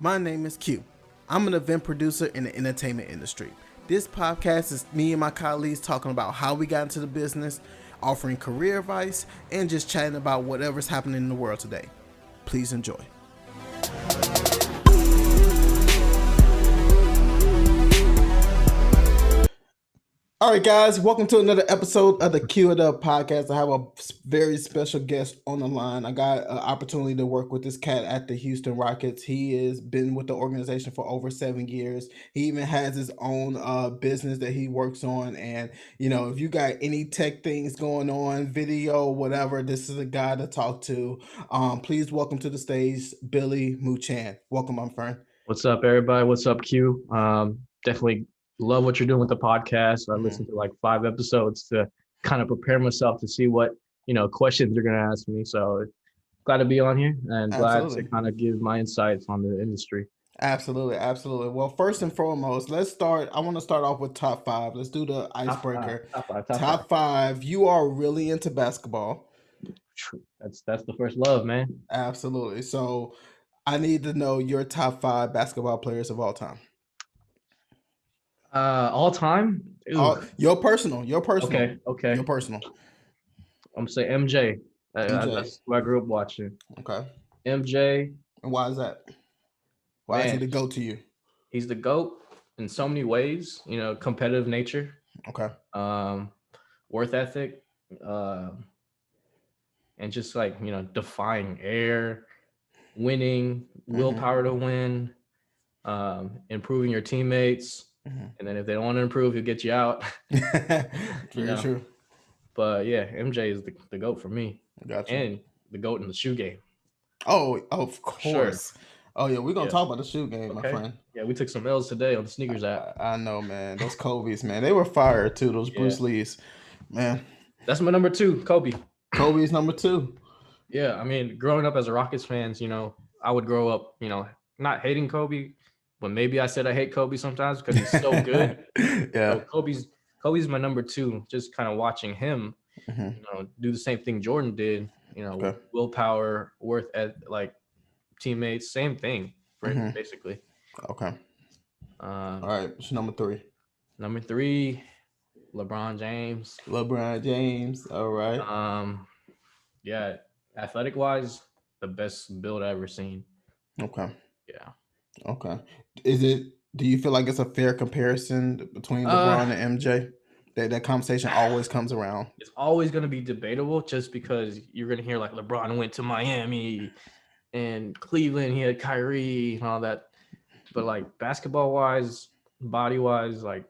My name is Q. I'm an event producer in the entertainment industry. This podcast is me and my colleagues talking about how we got into the business, offering career advice, and just chatting about whatever's happening in the world today. Please enjoy. All right, guys, welcome to another episode of the It Up Podcast. I have a very special guest on the line. I got an opportunity to work with this cat at the Houston Rockets. He has been with the organization for over 7 years. He even has his own business that he works on. And, you know, if you got any tech things going on, video, whatever, this is a guy to talk to. Please welcome to the stage, Billymounchan. Welcome, my friend. What's up, everybody? What's up, Q? Definitely love what you're doing with the podcast. I listened to like 5 episodes to kind of prepare myself to see what, questions you're going to ask me. So glad to be on here and glad to kind of give my insights on the industry. Absolutely. Well, first and foremost, I want to start off with top 5. Let's do the icebreaker. Top five. You are really into basketball. That's the first love, man. Absolutely. So I need to know your top 5 basketball players of all time. All time? Your personal. Okay. Your personal. I'm gonna say MJ. That's who I grew up watching. Okay. MJ. And why is that? Why is he the GOAT to you? He's the GOAT in so many ways. Competitive nature. Okay. Worth ethic. And just like defying air, winning, willpower to win, improving your teammates. And then if they don't want to improve, he'll get you out. Very true. But yeah, MJ is the GOAT for me. Gotcha. And the GOAT in the shoe game. Oh, of course. Sure. Oh yeah, we're gonna talk about the shoe game, my friend. Yeah, we took some L's today on the sneakers app. I know, man. Those Kobe's, man, they were fire too. Those Bruce Lee's, man. That's my number 2, Kobe. Kobe's number 2. Yeah, I mean, growing up as a Rockets fans, I would grow up, not hating Kobe. But maybe I said I hate Kobe sometimes because he's so good. Yeah. So Kobe's my number 2. Just kind of watching him, do the same thing Jordan did. Willpower, worth at like teammates, same thing for him, basically. Okay. All right. What's number 3? Number 3, LeBron James. All right. Yeah. Athletic wise, the best build I've ever seen. Okay. Yeah. Okay. Do you feel like it's a fair comparison between LeBron and MJ? That conversation always comes around. It's always going to be debatable just because you're going to hear like LeBron went to Miami and Cleveland, he had Kyrie and all that. But like basketball wise, body wise, like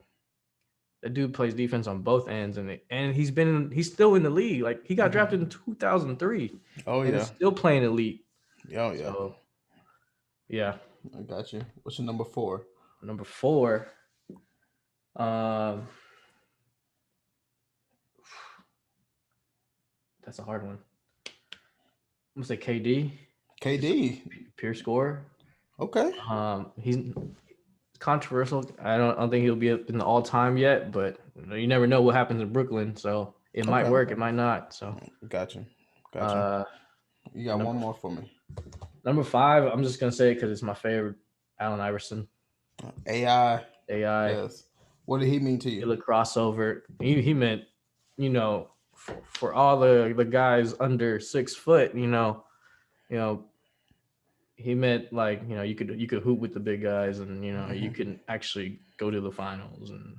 that dude plays defense on both ends and he's still in the league. Like he got drafted in 2003. Oh yeah. He's still playing elite. Oh yeah. So, yeah. I got you. What's your number 4? Number 4. That's a hard one. I'm gonna say KD. Pure scorer. Okay. He's controversial. I don't think he'll be up in the all time yet, but you never know what happens in Brooklyn. So it might work, it might not. So Gotcha. You got one more for me. Number 5, I'm just gonna say it because it's my favorite, Allen Iverson. AI. Yes. What did he mean to you? The crossover. He meant, for all the guys under 6 foot, he meant like you could hoop with the big guys and you can actually go to the finals and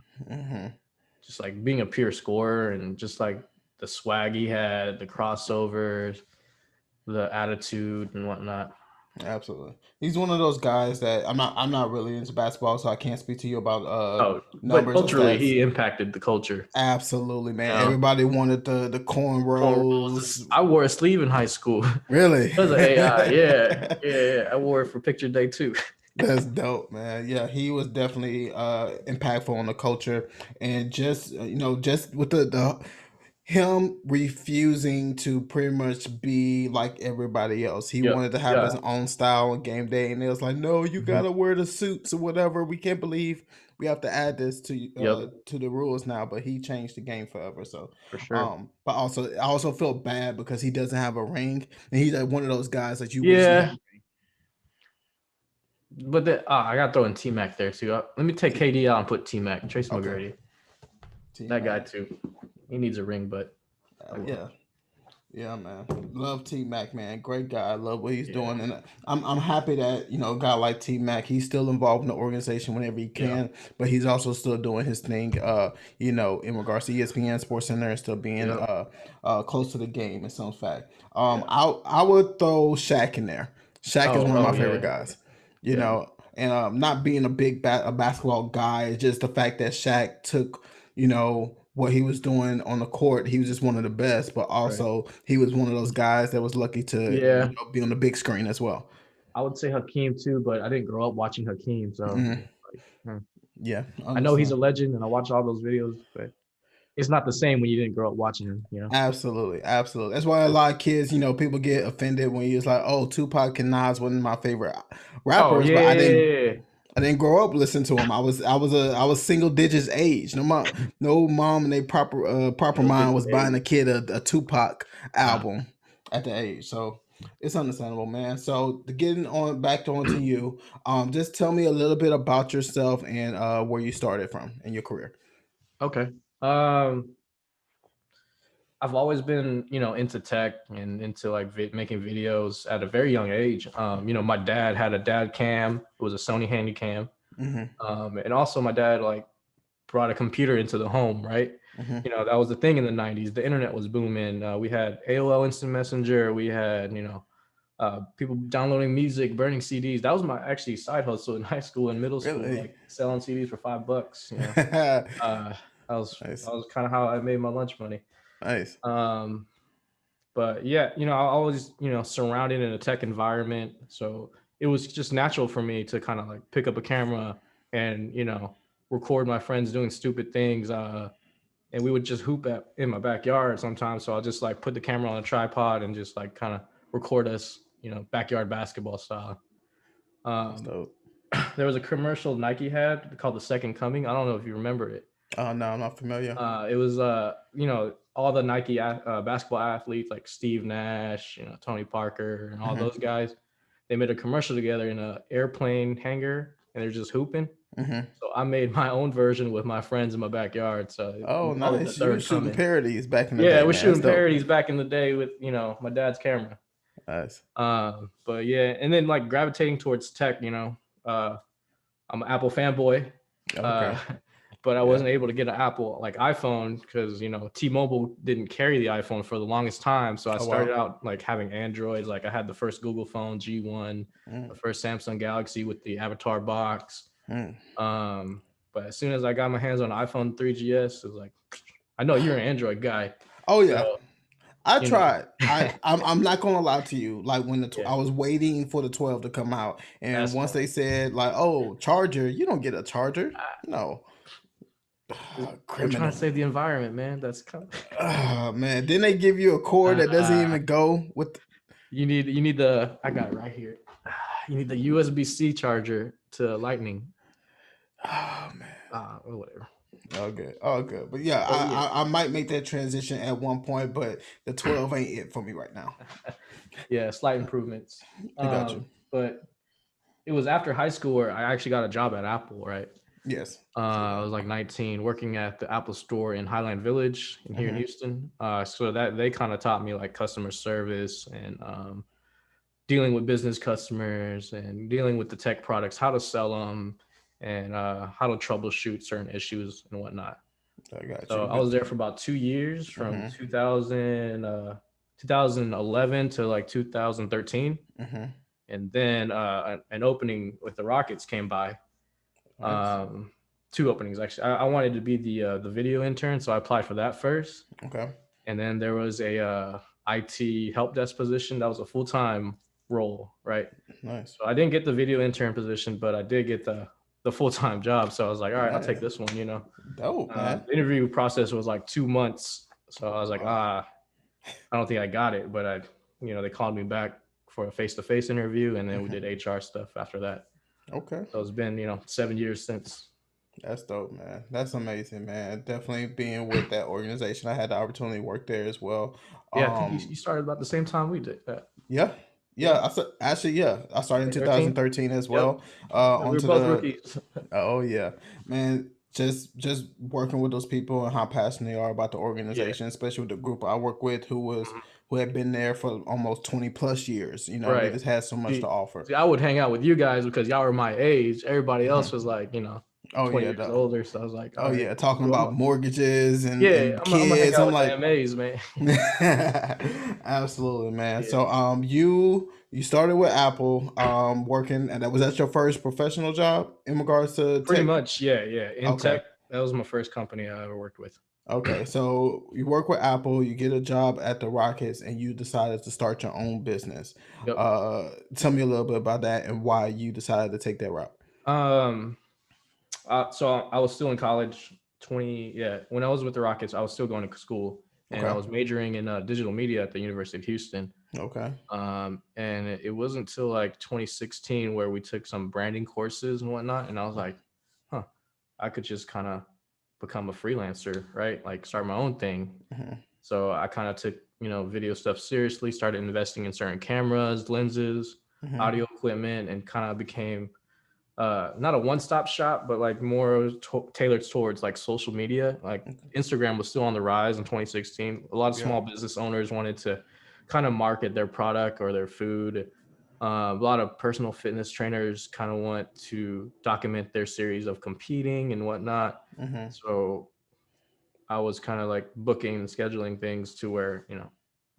just like being a pure scorer and just like the swag he had, the crossovers, the attitude and whatnot. Absolutely. He's one of those guys that I'm not really into basketball, so I can't speak to you about numbers. But culturally, he impacted the culture. Absolutely, man. Everybody wanted the cornrows. I wore a sleeve in high school. Really? Because of AI. Yeah. I wore it for picture day too. That's dope, man. Yeah, he was definitely impactful on the culture, and just with the him refusing to pretty much be like everybody else. He wanted to have his own style on game day, and it was like, no, you gotta wear the suits or whatever. We can't believe we have to add this to the rules now. But he changed the game forever. So for sure. But I also feel bad because he doesn't have a ring, and he's like one of those guys that you But I got to throw in T Mac there too. Let me take KD out and put T Mac, Tracy Okay. McGrady. That guy T-Mac. too. He needs a ring, but oh well. Yeah. Yeah, man. Love T Mac, man. Great guy. I love what he's Yeah, doing, and I'm happy that a guy like T Mac, he's still involved in the organization whenever he yeah, can, but he's also still doing his thing. In regards to ESPN Sports Center and still being yeah. close to the game in some fact. Yeah. I would throw Shaq in there. Shaq is one of my favorite Yeah, guys. You yeah, know, and not being a big a basketball guy, it's just the fact that Shaq took what he was doing on the court. He was just one of the best, but right. also he was one of those guys that was lucky to Yeah, be on the big screen as well. I would say Hakeem too, but I didn't grow up watching Hakeem, so Mm, like, yeah, I I know he's understand. a legend, and I watch all those videos, but it's not the same when you didn't grow up watching him. Absolutely, absolutely. That's why a lot of kids, people get offended when you're like, "Oh, Tupac and Nas one of my favorite Oh rappers," yeah, but yeah, I didn't grow up listening to him. I was single digits age. No mom and they proper single mind digit was buying a age. kid a Tupac Nah. album at the age. So it's understandable, man. So getting on back on to you, just tell me a little bit about yourself and where you started from in your career. Okay. Um, I've always been, into tech and into like making videos at a very young age. My dad had a dad cam. It was a Sony Handycam. Mm-hmm. And also my dad like brought a computer into the home, right? Mm-hmm. That was the thing in the 90s. The internet was booming. We had AOL Instant Messenger. We had, people downloading music, burning CDs. That was my actually side hustle in high school and middle school, Really? like selling CDs for $5. Uh, that Nice. was kind of how I made my lunch money. Nice. Um, but yeah, I always, surrounded in a tech environment. So it was just natural for me to kind of like pick up a camera and, record my friends doing stupid things. And we would just hoop in my backyard sometimes. So I'll just like put the camera on a tripod and just like kind of record us, backyard basketball style. That's Um, dope. there was a commercial Nike had called The Second Coming. I don't know if you remember it. Oh no, I'm not familiar. It was all the Nike basketball athletes like Steve Nash, Tony Parker, and all Mm-hmm. those guys. They made a commercial together in an airplane hangar, and they're just hooping. Mm-hmm. So I made my own version with my friends in my backyard. So Oh, we called it The nice. You were Third shooting Coming. parodies back in the Yeah, day, we're man. That's shooting dope. parodies back in the day with my dad's camera. Nice. But yeah, and then like gravitating towards tech. I'm an Apple fanboy. Okay. Uh, but I Yeah. wasn't able to get an Apple like iPhone because T-Mobile didn't carry the iPhone for the longest time. So I Oh wow. started out like having Androids. Like I had the first Google phone G1, the Mm, first Samsung Galaxy with the Avatar box. mm. But as soon as I got my hands on iPhone 3GS, it was like, I know you're an Android guy, Oh so yeah. I you know, tried. I'm not gonna lie to you. Like when yeah, I was waiting for the 12 to come out, and that's once they said like, "Oh, charger," you don't get a charger. No, we're trying to criminal. save the environment, man. That's kind Oh man, then they give you a cord that doesn't uh, even go with. you need the I got it right here. You need the USB-C charger to Lightning. Oh man. Whatever. Oh good. Oh good. But yeah, But yeah, I might make that transition at one point, but the 12 ain't it for me right now. yeah, slight improvements. I got you. But it was after high school where I actually got a job at Apple, right? Yes. I was like 19, working at the Apple store in Highland Village here in Mm-hmm. Houston. So that they kind of taught me like customer service and dealing with business customers and dealing with the tech products, how to sell them, and how to troubleshoot certain issues and whatnot. I got So you. I was there for about 2 years, from Mm-hmm. 2011 to like 2013, Mm-hmm. and then an opening with the Rockets came by. Nice. Two openings actually. I wanted to be the video intern, so I applied for that first, Okay. and then there was a IT help desk position that was a full-time role, right? Nice. So I didn't get the video intern position, but I did get the full-time job. So I was like, all right, I'll take Nice. this one. Dope, man. The interview process was like 2 months, so I was like, Wow. I don't think I got it, but they called me back for a face-to-face interview, and then we did HR stuff after that. Okay. So it's been 7 years since. That's dope, man. That's amazing, man. Definitely being with that organization. I had the opportunity to work there as well. Yeah, I think you started about the same time we did. Yeah. Yeah, I said actually, yeah, I started in 2013. 2013 as Yep. well. We were Onto both the rookies. oh yeah, man, just working with those people and how passionate they are about the Yeah. organization, especially with the group I work with, Mhm. who had been there for almost 20 plus years. You know, they Right. just had so much to See, offer. see, I would hang out with you guys because y'all were my age. Everybody else Mhm. was like, Oh 20 yeah, years older. So I was like, oh all right, yeah, talking cool. about mortgages Yeah, and I'm gonna hang kids. out I'm with the like, MAs, man. absolutely, man. Yeah, So you started with Apple, working, and that was that your first professional job in regards to pretty tech? much. Yeah, yeah. In Okay. tech, that was my first company I ever worked with. Okay, so you work with Apple, you get a job at the Rockets, and you decided to start your own business. Yep. Tell me a little bit about that and why you decided to take that route. Um. So I was still in college. 20. Yeah. When I was with the Rockets, I was still going to school, and I Okay, was majoring in digital media at the University of Houston. okay, And it wasn't until like 2016 where we took some branding courses and whatnot, and I was like, huh, I could just kind of become a freelancer, right? Like start my own thing. hmm, So I kind of took, video stuff seriously, started investing in certain cameras, lenses, hmm, audio equipment, and kind of became not a one-stop shop, but like more tailored towards like social media. Like Instagram was still on the rise in 2016. A lot of yeah, small business owners wanted to kind of market their product or their food. A lot of personal fitness trainers kind of want to document their series of competing and whatnot. hmm, So I was kind of like booking and scheduling things to where,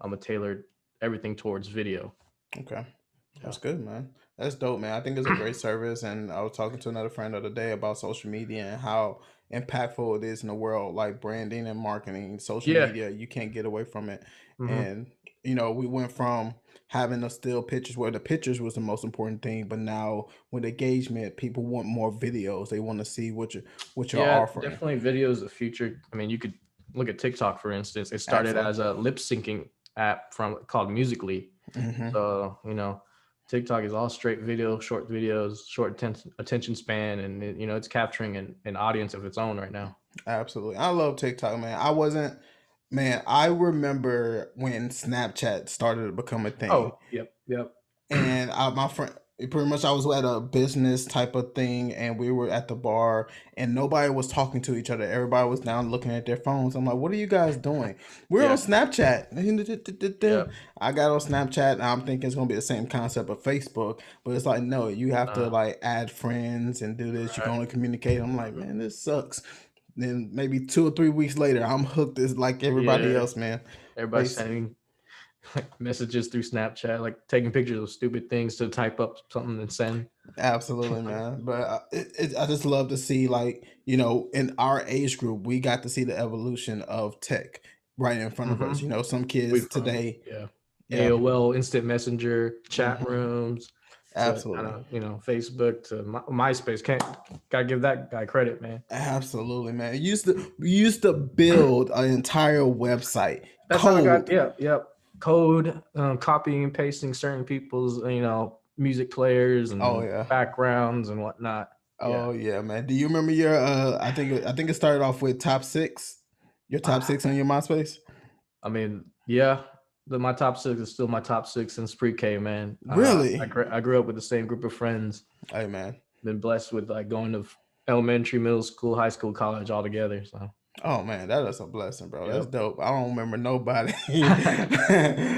I'm a tailored everything towards video. okay. Yeah. That's good, man. That's dope, man. I think it's a great service. And I was talking to another friend the other day about social media and how impactful it is in the world, like branding and marketing. Social Yeah. media, you can't get away from it. Hmm. And, we went from having the still pictures where the pictures was the most important thing, but now with engagement, people want more videos. They want to see what you're Yeah, offering. definitely video is the future. I mean, you could look at TikTok for instance. It started Absolutely. as a lip syncing app from called Musically. Hmm. So, TikTok is all straight video, short videos, short attention span, and it's capturing an audience of its own right now. Absolutely. I love TikTok, man. Man, I remember when Snapchat started to become a thing. Oh, yep, yep. And my friend, pretty much, I was at a business type of thing, and we were at the bar, and nobody was talking to each other. Everybody was down looking at their phones. I'm like, "What are you guys doing?" We're on Yeah, Snapchat. yeah, I got on Snapchat, and I'm thinking it's gonna be the same concept of Facebook, but it's like, no, you have to uh, like add friends and do this. You're right. gonna communicate. I'm like, man, this sucks. Then maybe 2 or 3 weeks later, I'm hooked as like everybody Yeah, else, man. everybody's Bas- sending like messages through Snapchat, like taking pictures of stupid things to type up something and send. Absolutely, man. But I just love to see, like, in our age group, we got to see the evolution of tech right in front of Hmm. us. Some We've kids from today, yeah, yeah, AOL, instant messenger, chat hmm, rooms, to kind absolutely, of Facebook to MySpace. Can't Gotta give that guy credit, man. absolutely, man. We used to build an entire website That's how I got. code. Yeah, yep. Code, copying and pasting certain people's music players Oh and yeah, backgrounds and whatnot. Yeah. oh yeah, man. Do you remember your? I think it started off with top six. Your top Ah, six on your MySpace. I mean, yeah. My top six is still my top six since pre-K, man. Really? I grew up with the same group of friends. Hey man. Been blessed with like going to elementary, middle school, high school, college all together. So, Oh man, that is a blessing, bro. That's yep. dope. I don't remember nobody.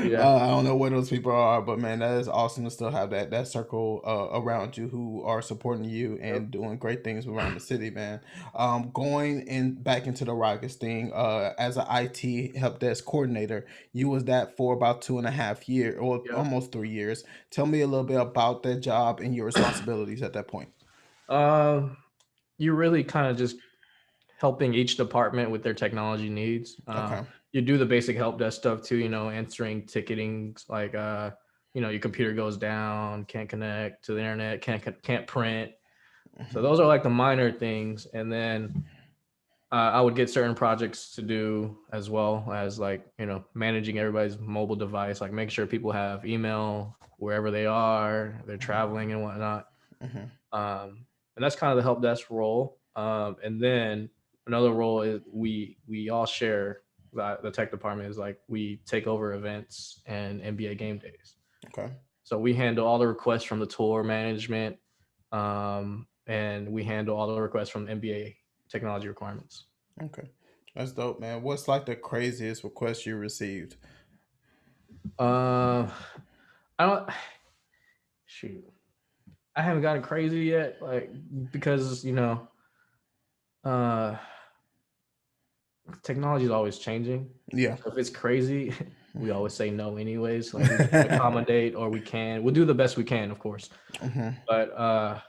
Yeah. I don't know where those people are, but man, that is awesome to still have that circle around you who are supporting you Yep. and doing great things around the city, man. Going in back into the Rockets thing, as an IT help desk coordinator, you was that for about 2.5 years or Yep. almost 3 years. Tell me a little bit about that job and your responsibilities at that point. Um, you really kind of just helping each department with their technology needs. Okay. You do the basic help desk stuff too, answering ticketing like your computer goes down, can't connect to the internet, can't print. So Mhm. those are like the minor things, and then I would get certain projects to do as well as like managing everybody's mobile device, like make sure people have email wherever they are, they're traveling and whatnot. Mhm. And that's kind of the help desk role. And then another role is we all share the tech department is like we take over events and NBA game days. Okay. So we handle all the requests from the tour management, and we handle all the requests from NBA technology requirements. Okay, that's dope, man. What's like the craziest request you received? Uh, I don't shoot. I haven't gotten crazy yet, like because uh, technology is always changing. Yeah. So if it's crazy, we always say no anyways. Like we can accommodate or we'll do the best we can, of course. But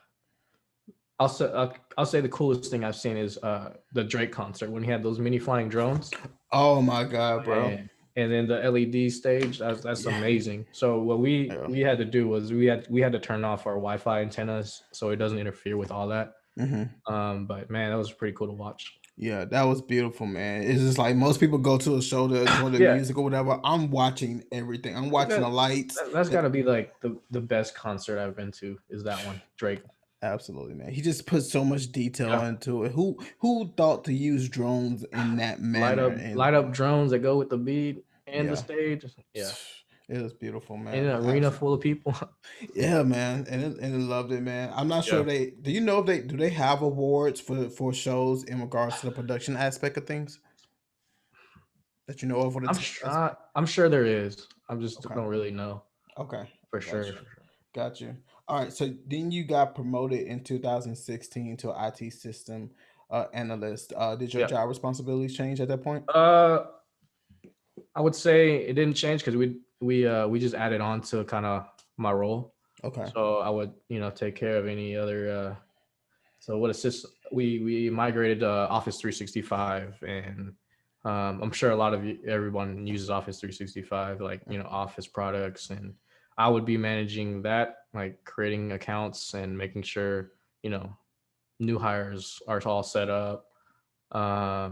I'll say the coolest thing I've seen is the Drake concert when he had those mini flying drones. Oh my god, bro. And then the LED stage, that's amazing. So what we had to do was we had to turn off our Wi-Fi antennas so it doesn't interfere with all that. But man, that was pretty cool to watch. Yeah, that was beautiful, man. It's just like most people go to a show to enjoy the music or whatever. I'm watching everything. I'm watching the lights. That's got to be like the best concert I've been to is that one, Drake. Absolutely, man. He just put so much detail into it. Who thought to use drones in that manner? Light up drones that go with the beat and the stage. Yeah. It was beautiful, man. In an arena full of people. Yeah, man, and I loved it, man. I'm not sure do you know if they have awards for shows in regards to the production aspect of things that you know of? I'm sure there is. I just don't really know. Okay, for sure. Got you. All right, so then you got promoted in 2016 to IT system analyst. Did your job responsibilities change at that point? I would say it didn't change because we just added on to kind of my role. Okay. So I would take care of any other. So what assist we migrated to Office 365, and I'm sure a lot of everyone uses Office 365, like Office products, and I would be managing that, like creating accounts and making sure new hires are all set up. What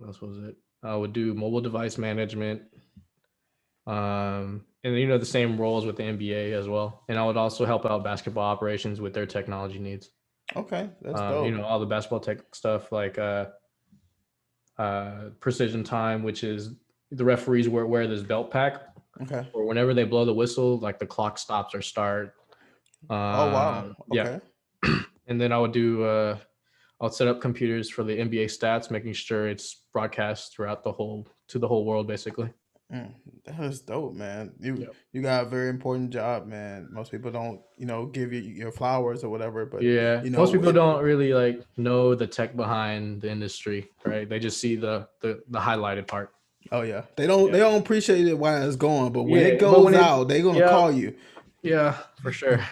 else was it? I would do mobile device management, and the same roles with the NBA as well. And I would also help out basketball operations with their technology needs. Okay, that's dope. All the basketball tech stuff like precision time, which is the referees wear this belt pack. Okay. Or whenever they blow the whistle, like the clock stops or start. Oh wow. Okay. Yeah. And then I would do. I'll set up computers for the NBA stats, making sure it's broadcast throughout the whole world, basically. That is dope, man. You got a very important job, man. Most people don't, give you your flowers or whatever. But most people don't really know the tech behind the industry, right? They just see the highlighted part. Oh yeah, they don't appreciate it while it's going, but when it goes out, they're gonna call you. Yeah, for sure.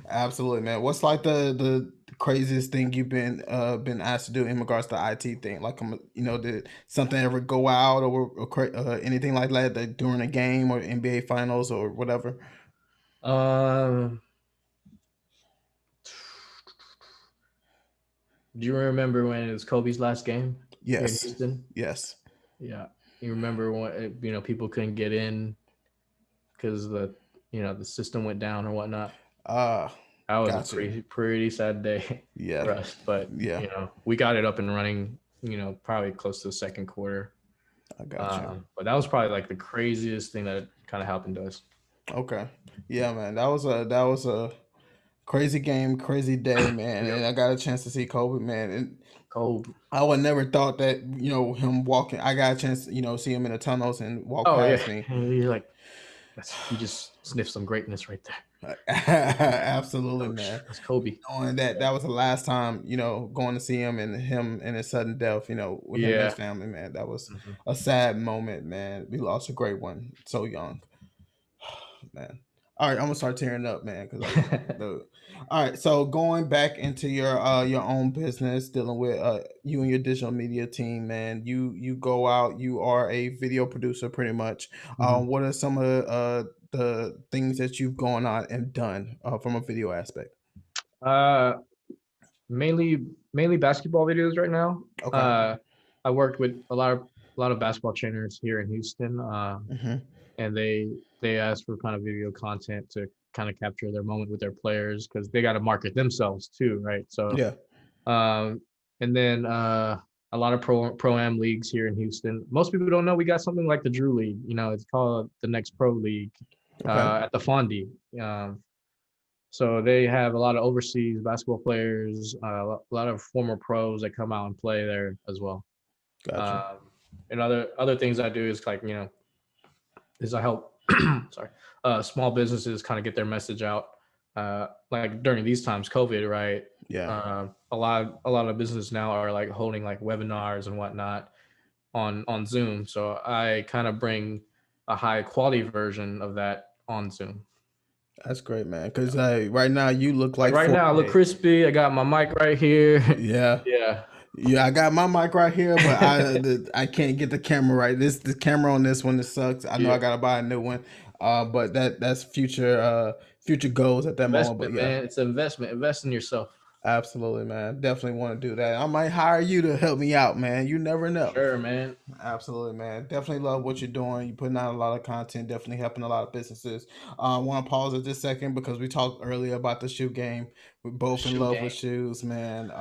Absolutely, man. What's like the craziest thing you've been asked to do in regards to IT thing? Like, did something ever go out or anything like that during a game or NBA finals or whatever? Do you remember when it was Kobe's last game? Yes. In Houston? Yes. Yeah. You remember when people couldn't get in because the system went down or whatnot? That was a pretty sad day for us, but we got it up and running, probably close to the second quarter. I got you. But that was probably like the craziest thing that kind of happened to us. Okay. Yeah, man. That was a crazy game, crazy day, man. And I got a chance to see Kobe, man. And Kobe. I would never thought that, him walking, I got a chance to, see him in the tunnels and walk past me. And you're like, you just sniffed some greatness right there. Absolutely, man. That's Kobe. Knowing that was the last time, going to see him and his sudden death, with him and his family, man. That was a sad moment, man. We lost a great one, so young, man. All right, I'm gonna start tearing up, man. All right, so going back into your own business, dealing with you and your digital media team, man. You go out. You are a video producer, pretty much. What are some of the things that you've gone out and done from a video aspect? Mainly basketball videos right now. Okay. I worked with a lot of basketball trainers here in Houston, and they asked for kind of video content to kind of capture their moment with their players because they got to market themselves too, right? So and then a lot of pro-am leagues here in Houston. Most people don't know we got something like the Drew League. It's called the Next Pro League. Okay. at the Fondi. So they have a lot of overseas basketball players, a lot of former pros that come out and play there as well. Gotcha. And other things I do is like is I help sorry small businesses kind of get their message out. Like during these times, COVID, right? Yeah. A lot of businesses now are like holding like webinars and whatnot on Zoom. So I kind of bring a high quality version of that on Zoom. That's great, man. Because right now you look Like like right now, I look 4K. crispy. I got my mic right here. Yeah. Yeah, Yeah, I got my mic right here, but I can't get the camera right. The camera on this one it sucks. I know I yeah. gotta buy a new one. But that's future goals at that moment. But Investment, yeah, man. It's an investment. Invest in yourself. absolutely, man. Definitely want to do that. I might hire you to help me out, man. You never For know. sure, man. Absolutely, man. Definitely love what you're doing. You're putting out a lot of content, definitely helping a lot of businesses. I want to pause at this second because we talked earlier about the shoe game. We're both in Shoe love with game, shoes, man.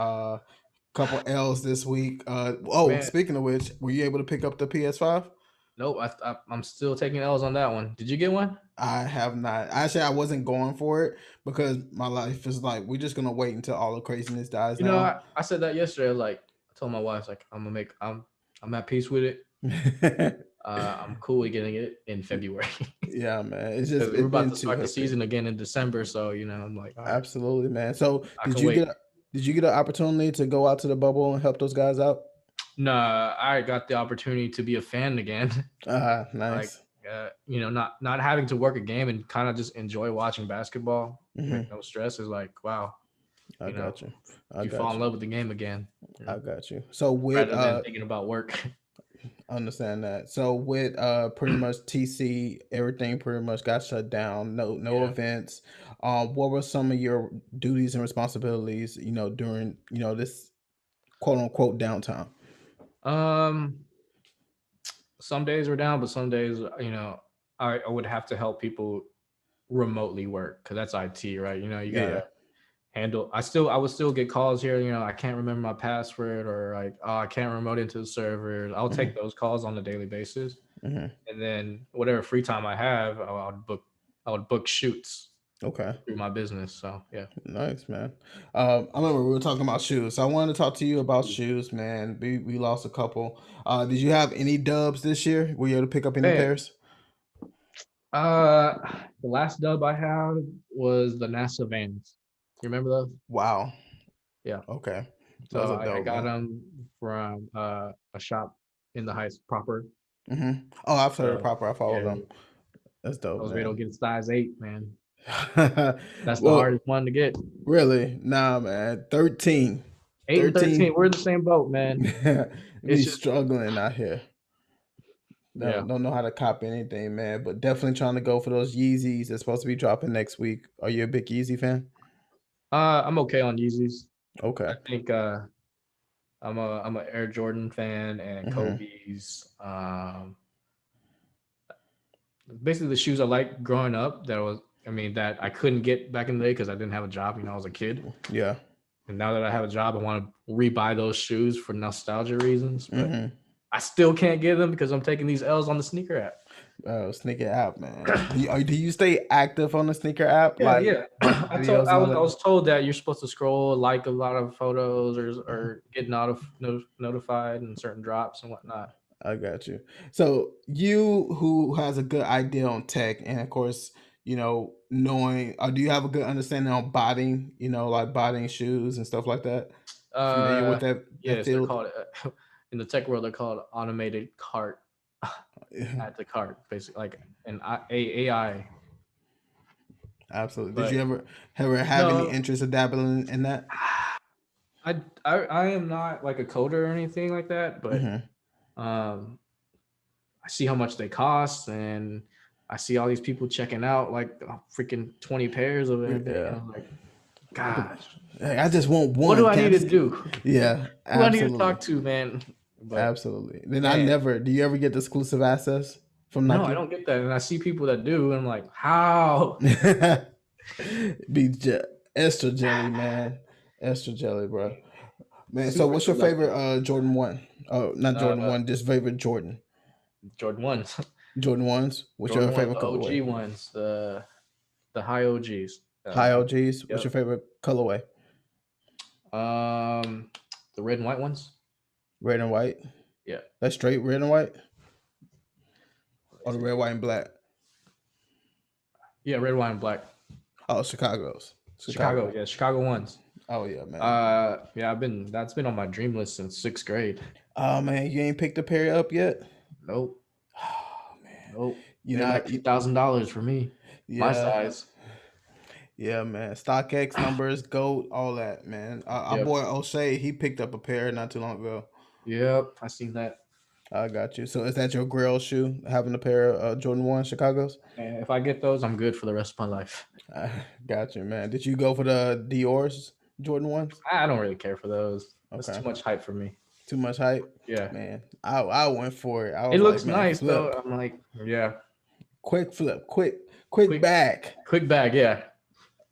Couple L's this week. man. Speaking of which, were you able to pick up the PS5? Nope. I'm still taking L's on that one. Did you get one? I have not. Actually, I wasn't going for it because my life is like we're just gonna wait until all the craziness dies down. I said that yesterday. Like I told my wife, like I'm at peace with it. I'm cool with getting it in February. Yeah, man. It's just Because we're it's about been to too start the hectic. season again in December. So I'm like, all right, Absolutely, man. So I can wait. did you get an opportunity to go out to the bubble and help those guys out? Nah, I got the opportunity to be a fan again. Like Nice. not having to work a game and kind of just enjoy watching basketball with Hmm. no stress is like, wow, I you know, got you. I you fall got in you. love with the game again, I got you. So with rather than thinking about work. understand that. So with pretty much TC, everything pretty much got shut down. No Yeah. events. What were some of your duties and responsibilities, during, this quote unquote downtime? Um, some days were down, but some days, I would have to help people remotely work because that's IT, right? You Yeah, yeah. gotta handle. I would still get calls here. I can't remember my password or like, oh, I can't remote into the server. I'll take Hmm. those calls on a daily basis, Hmm. and then whatever free time I have, I would book shoots Okay. through my business. So yeah. Nice, man. I remember we were talking about shoes. So I wanted to talk to you about shoes, man. We lost a couple. Did you have any dubs this year? Were you able to pick up any Man, pairs? uh, the last dub I had was the NASA Vans. You remember those? Wow. Yeah. Okay. Those So are I dope, got man. them from a shop in the Heights proper. Hmm. Oh, I've heard of So Proper. I follow yeah, them. That's I dope, was able to man. get a size 8, man. That's the Well, hardest one to get. really? Nah, man. 13. 8 and 13, 13. we're in the same boat, man. Be It's just struggling out here. yeah. Don't know how to copy anything, man. But definitely trying to go for those Yeezys. They're supposed to be dropping next week. Are you a big Yeezy fan? I'm okay on Yeezys. I Okay. think I'm a Air Jordan fan and Hmm. Kobe's. Basically the shoes I liked growing up. That I couldn't get back in the day because I didn't have a job. I was a kid, Yeah. and now that I have a job, I want to rebuy those shoes for nostalgia reasons. But Hmm. I still can't get them because I'm taking these L's on the sneaker app. Sneaker app, man. Do you stay active on the sneaker app, Yeah, like yeah. videos and all I that? was told that you're supposed to scroll, like a lot of photos, or get notified in certain drops and whatnot. I got you. So you who has a good idea on tech, and of course, knowing, do you have a good understanding on botting? Like botting shoes and stuff like that. Familiar with that Yes, they're field? called in the tech world. They're called automated cart, add to cart, basically like AI. Absolutely. Did you But ever have any no, interest of dabbling in that? I am not like a coder or anything like that. But Hmm. um, I see how much they cost, and I see all these people checking out like freaking 20 pairs of anything. Yeah. And I'm like, gosh, Hey, I just want what do one. I Can I need to just? do? Yeah, Who do I need to absolutely, talk to, man? But absolutely. Then I man, never. Do you ever get the exclusive access from no, I Nike? don't get that. And I see people that do, and I'm like, how? Be extra jelly, man. Extra jelly, bro. Man, so Super what's your favorite selective. Jordan 1? Oh, not Jordan Uh, 1, just favorite Jordan. Jordan ones. Jordan 1s. What's your Jordan ones, favorite the OG colorway? ones, the high OGs. High OGs. What's Yep. your favorite colorway? Um, the red and white ones. Red and white. Yeah. That's straight red and white. Or the red, white, and black. Yeah, red, white, and black. Oh, Chicago's. Chicago. Yeah, Chicago ones. Oh yeah, man. Yeah, that's been on my dream list since 6th grade. Oh man, you ain't picked a pair up yet? Nope. Oh man. Nope. You They're know, like $2,000 for me. My yeah. size. Yeah, man. StockX numbers, GOAT, all that, man. Our Yep. boy O'Shea, he picked up a pair not too long ago. Yep, I seen that. I got you. So is that your grail shoe, having a pair of Jordan 1 Chicago's? And if I get those, I'm good for the rest of my life. I got you, man. Did you go for the Dior's Jordan 1s? I don't really care for those. That's Okay. too much hype for me. Too much hype? Yeah. Man, I went for it. I was It looks like, man, nice flip. though. I'm like, yeah. Quick flip. Quick back. Quick bag, yeah.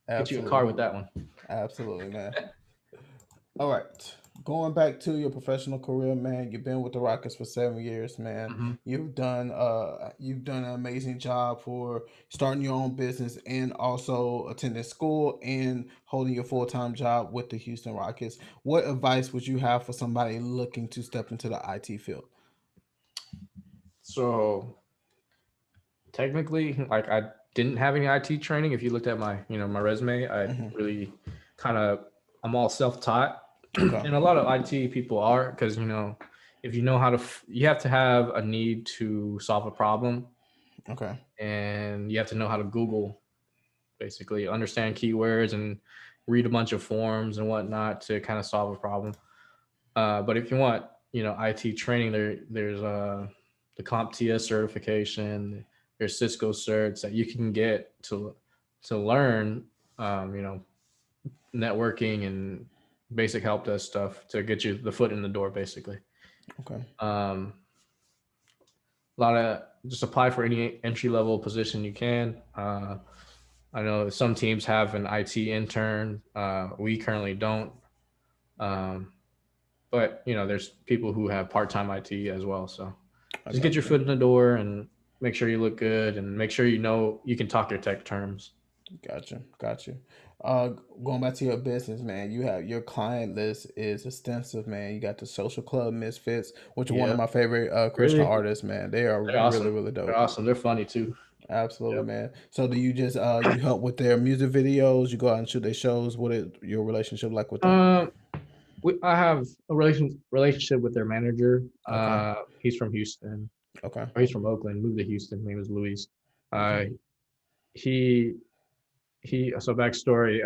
Absolutely. Get you a car with that one. Absolutely, man. All right. Going back to your professional career, man, you've been with the Rockets for 7 years, man. Mm-hmm. You've done an amazing job for starting your own business and also attending school and holding your full-time job with the Houston Rockets. What advice would you have for somebody looking to step into the IT field? So technically, like I didn't have any IT training. If you looked at my, my resume, I really I'm all self-taught. Okay. And a lot of IT people are, because if you know how to, you have to have a need to solve a problem. Okay. And you have to know how to Google, basically understand keywords and read a bunch of forms and whatnot to kind of solve a problem. But if you want, IT training, there's the CompTIA certification, there's Cisco certs that you can get to learn, networking and basic help desk stuff to get you the foot in the door, basically. Okay. A lot of just apply for any entry level position you can. I know some teams have an IT intern. We currently don't. But there's people who have part-time IT as well. So just get your foot in the door and make sure you look good and make sure you can talk your tech terms. Gotcha. Going back to your business, man, you have your client list is extensive, man. You got the Social Club Misfits, which are one of my favorite Christian artists, man. They're awesome. really dope. They're awesome. They're funny too. Absolutely, man. So do you just you help with their music videos? You go out and shoot their shows? What is your relationship like with them? I have a relationship with their manager. Okay. He's from Houston. Okay. Or he's from Oakland. Moved to Houston. His name is Luis. Okay. So backstory.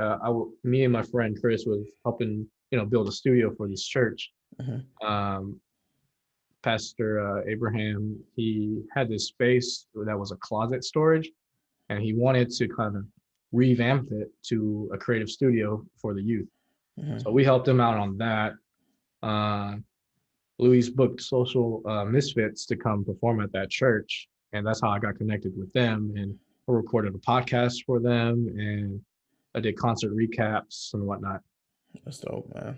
Me and my friend Chris was helping build a studio for this church. Pastor Abraham, he had this space that was a closet storage, and he wanted to kind of revamp it to a creative studio for the youth. So we helped him out on that. Luis booked Social Misfits to come perform at that church, and that's how I got connected with them. And I recorded a podcast for them, and I did concert recaps and whatnot. That's dope, man.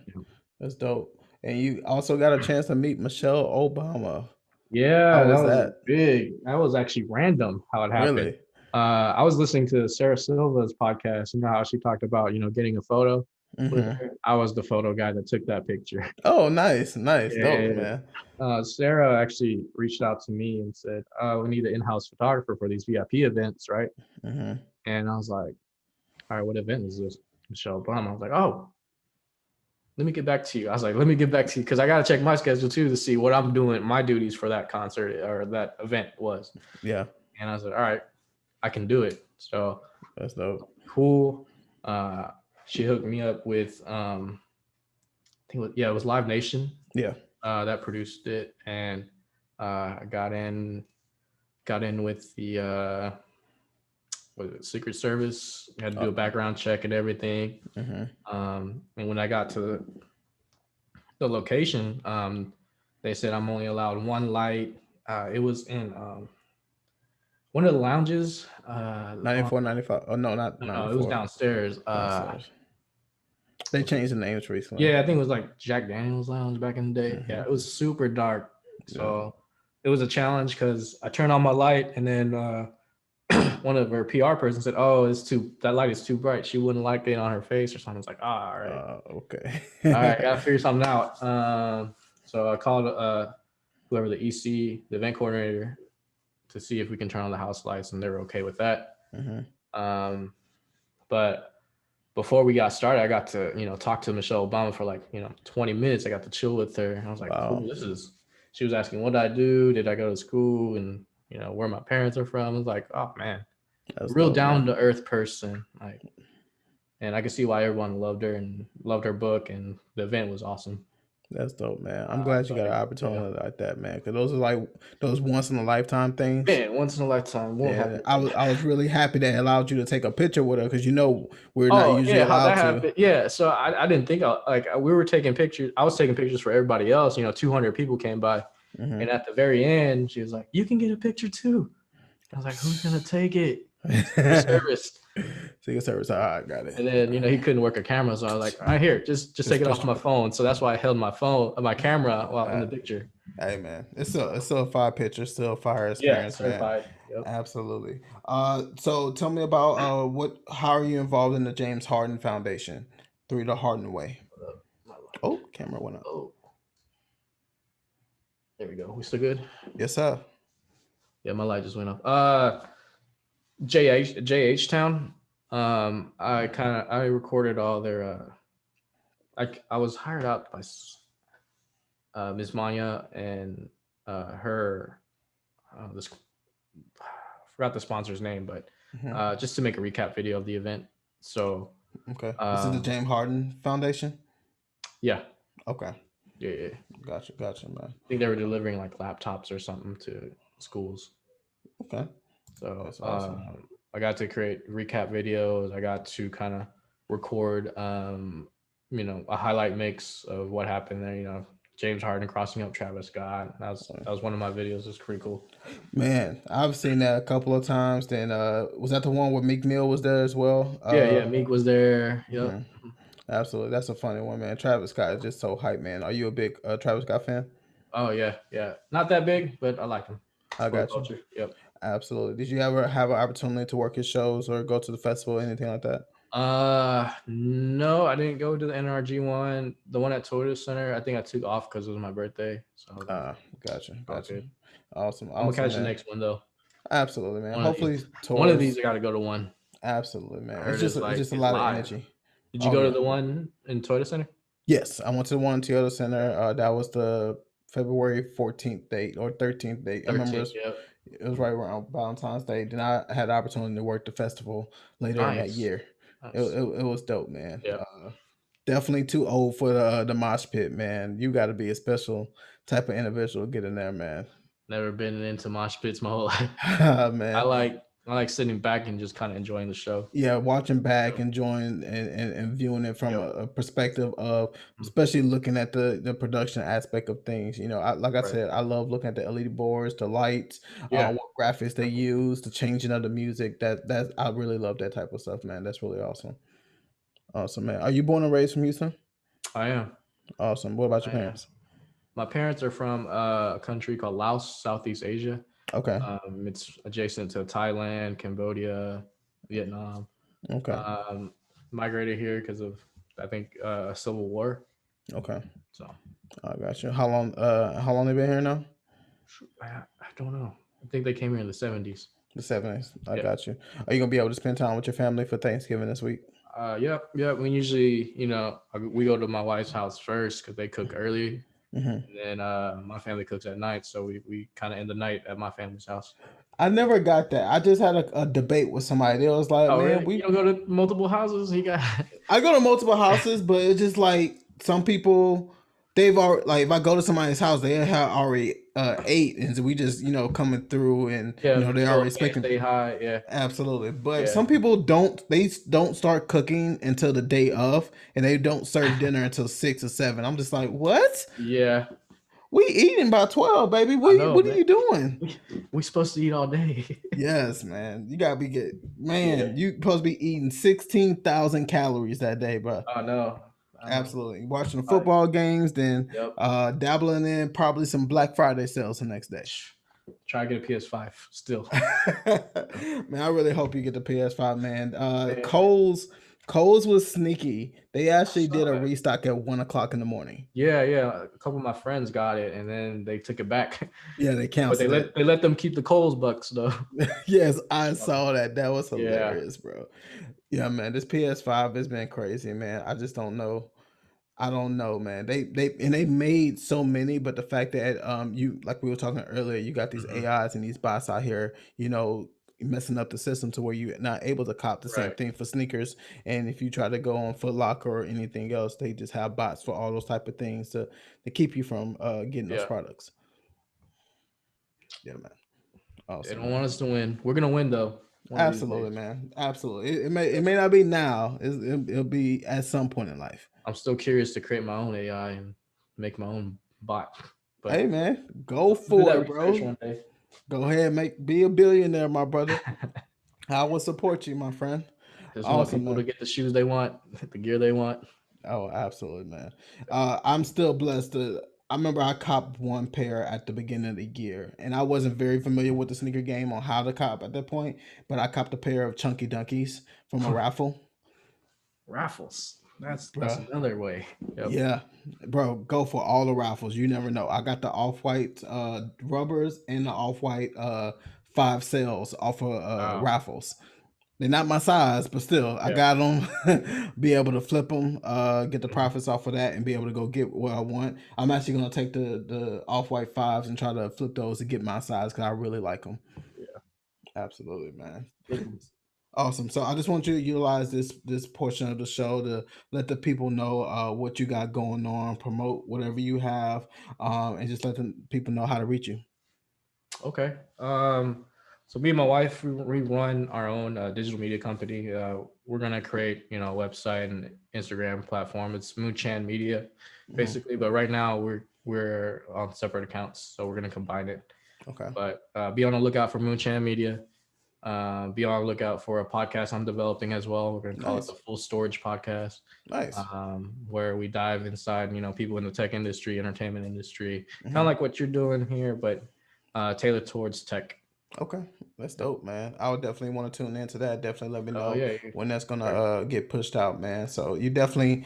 That's dope. And you also got a chance to meet Michelle Obama. Yeah, that was big. That was actually random how it happened. Really? I was listening to Sarah Silva's podcast. You know how she talked about, getting a photo with her? I was the photo guy that took that picture. Oh, nice. Yeah. Dope, man. Sarah actually reached out to me and said, we need an in-house photographer for these VIP events, right? And I was like, all right, what event is this? Michelle Obama. I was like, oh, let me get back to you. I was like, let me get back to you because I got to check my schedule too to see what I'm doing, my duties for that concert or that event was. Yeah. And I was like, all right, I can do it. So that's dope. Cool. She hooked me up with, I think it was Live Nation. Yeah. That produced it, and I got in with the Secret Service. I had to do a background check and everything. And when I got to the location, they said I'm only allowed one light. It was in one of the lounges. 94, 95. Oh no, not 94. No, it was downstairs. They changed the names recently. Yeah, I think it was like Jack Daniels Lounge back in the day. Yeah, it was super dark. So it was a challenge because I turned on my light and then one of her PR person said, "Oh, that light is too bright. She wouldn't like it on her face or something." I was like, all right, Okay. all right, gotta figure something out. So I called whoever the EC, the event coordinator, to see if we can turn on the house lights, and they were okay with that. But before we got started, I got to talk to Michelle Obama for like 20 minutes. I got to chill with her. I was like, Wow. cool. She was asking what I do, did I go to school, and where my parents are from. I was like, oh man, That's real dope, down man. to earth person. Like, and I could see why everyone loved her and loved her book, and the event was awesome. That's dope, man. I'm glad you got an opportunity like that, man. Because those are like those once in a lifetime things. Man, once in a lifetime. Won't happen. I was really happy that it allowed you to take a picture with her because we're not Oh usually yeah, how allowed that to. happened? Yeah, so I didn't think we were taking pictures. I was taking pictures for everybody else. 200 people came by, and at the very end, she was like, "You can get a picture too." I was like, "Who's gonna take it?" Secret Service. Secret Service. I got it. And then he couldn't work a camera, so I was like, "All right, here, just take it off my phone." So that's why I held my camera while in the picture. Hey man, it's still a fire picture, still a fire experience, certified. man. Yep. Absolutely. So tell me about how are you involved in the James Harden Foundation through the Harden Way? Oh, camera went up. Oh, there we go. We still good? Yes, sir. Yeah, my light just went off. JH Town. I recorded all their. I was hired out by Ms. Manya and her. This I forgot the sponsor's name, but just to make a recap video of the event. So okay, this is the James Harden Foundation. Yeah. Okay. Yeah. Gotcha, man. I think they were delivering like laptops or something to schools. Okay. So that's awesome. I got to create recap videos. I got to kind of record, a highlight mix of what happened there. James Harden crossing up Travis Scott. That was one of my videos. It's pretty cool. Man, I've seen that a couple of times. Then was that the one where Meek Mill was there as well? Yeah, Meek was there. Yep. Mm-hmm. Absolutely, that's a funny one, man. Travis Scott is just so hype, man. Are you a big Travis Scott fan? Oh yeah. Not that big, but I like him. I got you. Culture. Yep. Absolutely. Did you ever have an opportunity to work his shows or go to the festival, anything like that? No, I didn't go to the NRG one. The one at Toyota Center, I think I took off because it was my birthday. So gotcha. Awesome. I'm gonna catch the next one though. Absolutely, man. Hopefully, one of these I got to go to one. Absolutely, man. It's just a lot of energy. Did you go to the one in Toyota Center? Yes, I went to the one in Toyota Center. That was the February 14th date or 13th date. I remember it was right around Valentine's Day. Then I had the opportunity to work the festival later in that year. Nice. It was dope, man. Yep. Definitely too old for the mosh pit, man. You got to be a special type of individual to get in there, man. Never been into mosh pits my whole life. Man, I like sitting back and just kind of enjoying the show. Yeah, watching back, enjoying and viewing it from a perspective of, especially looking at the production aspect of things. I said, I love looking at the LED boards, the lights, what graphics they use, the changing of the music. That I really love that type of stuff, man. That's really awesome. Awesome, man. Are you born and raised from Houston? I am. Awesome. What about your parents? My parents are from a country called Laos, Southeast Asia. Okay. It's adjacent to Thailand, Cambodia, Vietnam. Okay. Migrated here because of, I think, a civil war. Okay. So. I got you. How long they been here now? I don't know. I think they came here in the 70s. The 70s. I got you. Are you gonna be able to spend time with your family for Thanksgiving this week? Yeah. We usually, we go to my wife's house first because they cook early. Mm-hmm. And then my family cooks at night, so we kind of end the night at my family's house. I never got that. I just had a debate with somebody. It was like, man, really? You don't go to multiple houses? I go to multiple houses, but it's just like some people, they've already, like, if I go to somebody's house, they have already ate, and so we just coming through, and they're already expecting. Stay high, yeah. Absolutely, but some people don't. They don't start cooking until the day of, and they don't serve dinner until 6 or 7. I'm just like, what? Yeah. We eating by 12, baby. What are you doing? We supposed to eat all day. Yes, man. You gotta be good, man. You supposed to be eating 16,000 calories that day, bro. Oh no. Absolutely. Watching the football games, then dabbling in probably some Black Friday sales the next day. Try to get a PS5 still. Man, I really hope you get the PS5, man. Man, Kohl's was sneaky. They I actually did saw a that. restock at 1 o'clock in the morning. Yeah, yeah. A couple of my friends got it, and then they took it back. Yeah, they But canceled it. they let them keep the Coles bucks though. Yes, I saw that. That was Yeah, hilarious, bro. Yeah, man, this PS5 has been crazy, man. I just don't know. I don't know, man. They made so many, but the fact that you, like we were talking earlier, you got these mhm, AIs and these bots out here, messing up the system to where you're not able to cop the same right. thing for sneakers. And if you try to go on Foot Locker or anything else, they just have bots for all those type of things to keep you from getting those Yeah, products. Yeah, man. they Awesome, don't man. want us to win. We're gonna win though, one of these Absolutely, days. man. Absolutely. It may not be now. It'll be at some point in life. I'm still curious to create my own AI and make my own bot, Hey, but man, go I'll do for that it, research bro. one day. Go ahead, be a billionaire, my brother. I will support you, my friend. Just want Awesome, people to man. get the shoes they want, the gear they want. Oh, absolutely, man. I'm still blessed to. I remember I copped one pair at the beginning of the year, and I wasn't very familiar with the sneaker game on how to cop at that point. But I copped a pair of Chunky Dunkies from a raffle, Raffles. That's bruh. another way. Yep. Yeah, bro, go for all the raffles. You never know. I got the off-white rubbers and the off-white 5 sales off of Wow. raffles. They're not my size, but still, I Yeah. got them. Be able to flip them, get the Mhm. profits off of that, and be able to go get what I want. I'm actually gonna take the off-white fives and try to flip those to get my size because I really like them. Yeah. Absolutely, man. Big- Awesome. So I just want you to utilize this portion of the show to let the people know what you got going on, promote whatever you have, and just let the people know how to reach you. Okay. So me and my wife, we run our own digital media company. We're gonna create, a website and Instagram platform. It's Mounchan Media, Mhm. basically. But right now we're on separate accounts, so we're gonna combine it. Okay. But be on the lookout for Mounchan Media. Be on the lookout for a podcast I'm developing as well. We're gonna call it the Nice. Full Storage Podcast, Nice. where we dive inside, people in the tech industry, entertainment industry, kind of Mhm. like what you're doing here, but tailored towards tech. Okay, that's dope, man. I would definitely want to tune into that. Definitely let me Oh know yeah, when that's gonna right. get pushed out, man. So you definitely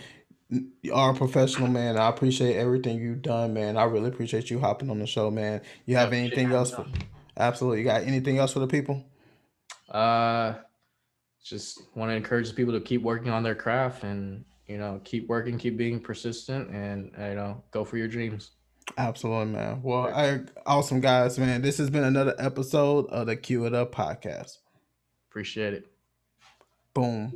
are a professional, man. I appreciate everything you've done, man. I really appreciate you hopping on the show, man. You Yeah, have appreciate you anything having else me for? Absolutely. You got anything else for the people? on. Just want to encourage people to keep working on their craft and keep working, keep being persistent, and go for your dreams. Absolutely, man. Well, Right. awesome guys, man. This has been another episode of the Q It Up podcast. Appreciate it. Boom.